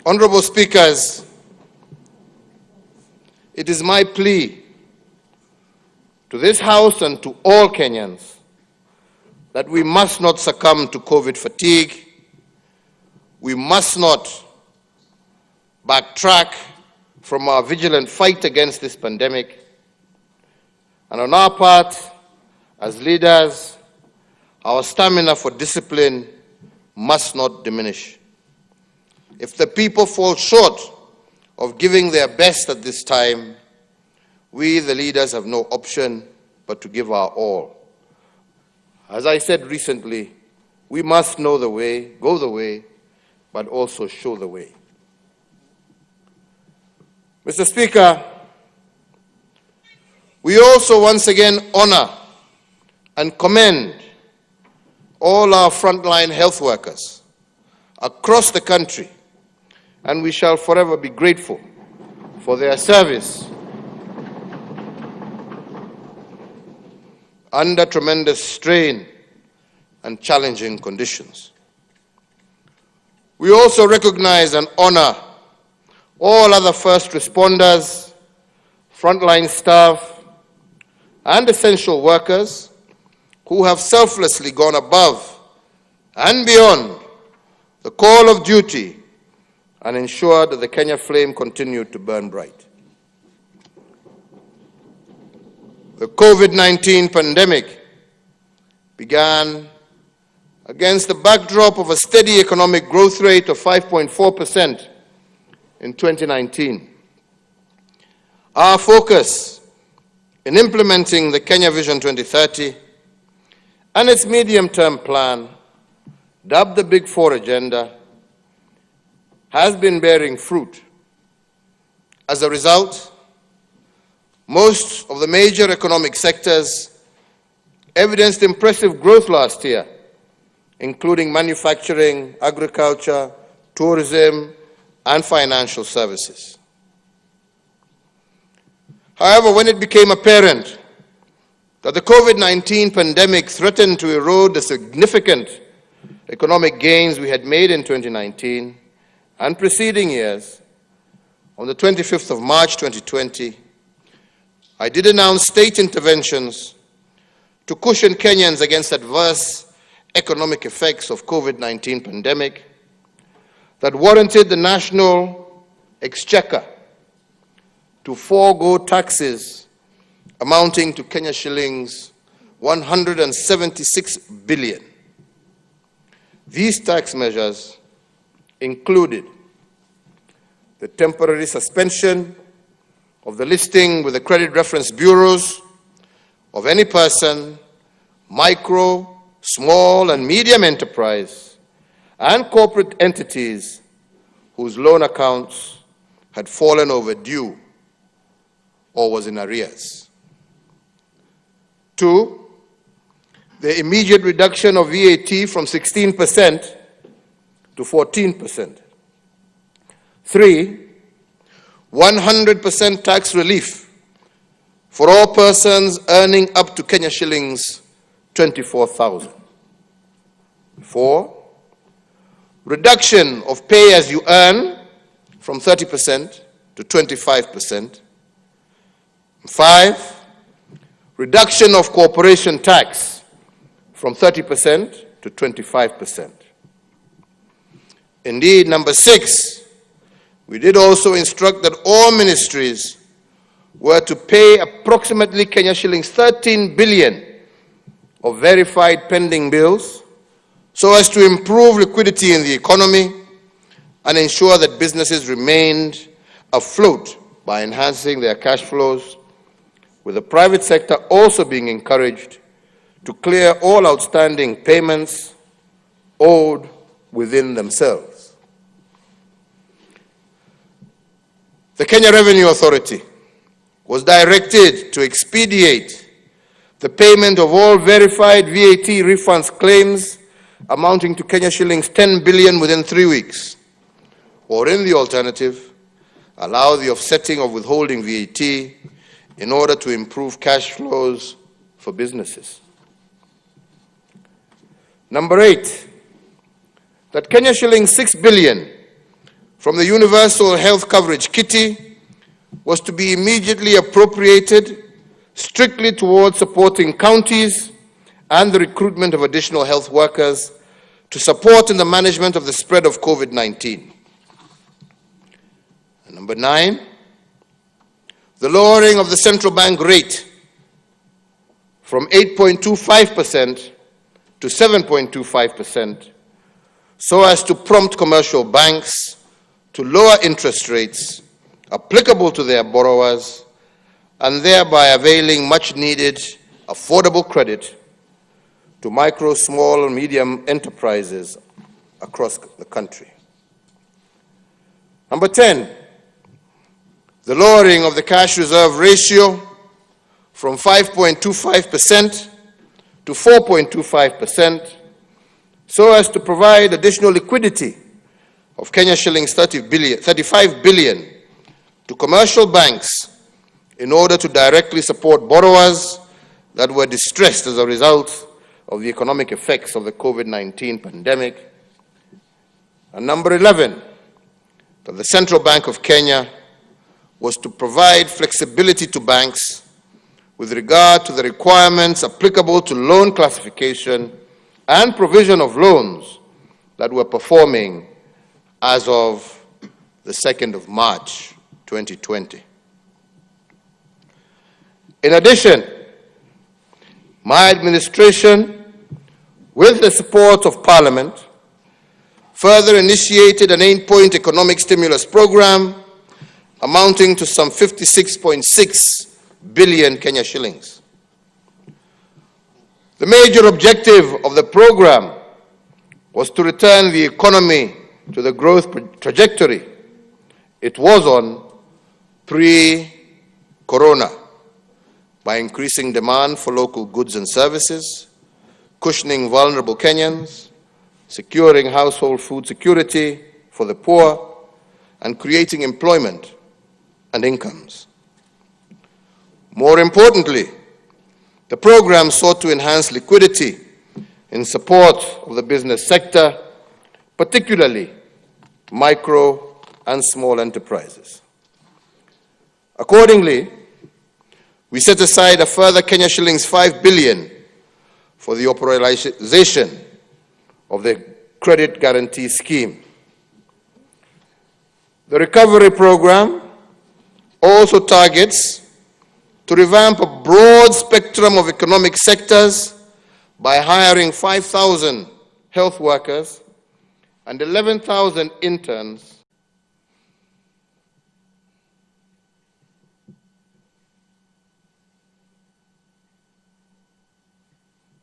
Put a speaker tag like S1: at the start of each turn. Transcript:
S1: Honorable Speakers, it is my plea to this House and to all Kenyans that we must not succumb to COVID fatigue. We must not backtrack from our vigilant fight against this pandemic. And on our part, as leaders, our stamina for discipline must not diminish. If the people fall short of giving their best at this time, we, the leaders, have no option but to give our all. As I said recently, we must know the way, go the way, but also show the way. Mr. Speaker, we also once again honor and commend all our frontline health workers across the country, and we shall forever be grateful for their service under tremendous strain and challenging conditions. We also recognize and honor all other first responders, frontline staff, and essential workers who have selflessly gone above and beyond the call of duty and ensured that the Kenya flame continued to burn bright. The COVID-19 pandemic began against the backdrop of a steady economic growth rate of 5.4% in 2019. Our focus in implementing the Kenya Vision 2030 and its medium-term plan, dubbed the Big Four Agenda, has been bearing fruit. As a result, most of the major economic sectors evidenced impressive growth last year, including manufacturing, agriculture, tourism, and financial services. However, when it became apparent that the COVID-19 pandemic threatened to erode the significant economic gains we had made in 2019 and preceding years, on the 25th of March 2020, I did announce state interventions to cushion Kenyans against adverse economic effects of COVID-19 pandemic that warranted the national exchequer to forego taxes amounting to Kenya shillings 176 billion. These tax measures included the temporary suspension of the listing with the credit reference bureaus of any person, micro, small, and medium enterprise, and corporate entities whose loan accounts had fallen overdue or was in arrears. 2, the immediate reduction of VAT from 16% to 14%. 3, 100% tax relief for all persons earning up to Kenya shillings 24,000. 4, reduction of pay as you earn from 30% to 25%. 5, reduction of corporation tax from 30% to 25%. Indeed, number 6, we did also instruct that all ministries were to pay approximately Kenya shillings 13 billion of verified pending bills so as to improve liquidity in the economy and ensure that businesses remained afloat by enhancing their cash flows, with the private sector also being encouraged to clear all outstanding payments owed within themselves. The Kenya Revenue Authority was directed to expedite the payment of all verified VAT refunds claims amounting to Kenya shillings 10 billion within 3 weeks, or in the alternative, allow the offsetting of withholding VAT in order to improve cash flows for businesses. Number 8, that Kenya shillings 6 billion from the Universal Health Coverage Kitty was to be immediately appropriated strictly towards supporting counties and the recruitment of additional health workers to support in the management of the spread of COVID-19. And number 9, the lowering of the central bank rate from 8.25% to 7.25%, so as to prompt commercial banks to lower interest rates applicable to their borrowers and thereby availing much-needed affordable credit to micro, small, and medium enterprises across the country. Number 10, the lowering of the cash reserve ratio from 5.25% to 4.25%, so as to provide additional liquidity of Kenya shillings 35 billion to commercial banks in order to directly support borrowers that were distressed as a result of the economic effects of the COVID-19 pandemic. And number 11, that the Central Bank of Kenya was to provide flexibility to banks with regard to the requirements applicable to loan classification and provision of loans that were performing as of the 2nd of March, 2020. In addition, my administration, with the support of Parliament, further initiated an 8-point economic stimulus program amounting to some 56.6 billion Kenya shillings. The major objective of the program was to return the economy to the growth trajectory it was on pre-corona by increasing demand for local goods and services, cushioning vulnerable Kenyans, securing household food security for the poor, and creating employment and incomes. More importantly, the program sought to enhance liquidity in support of the business sector, particularly micro and small enterprises. Accordingly, we set aside a further Kenya shillings 5 billion for the operationalization of the credit guarantee scheme. The recovery program also targets to revamp a broad spectrum of economic sectors by hiring 5,000 health workers and 11,000 interns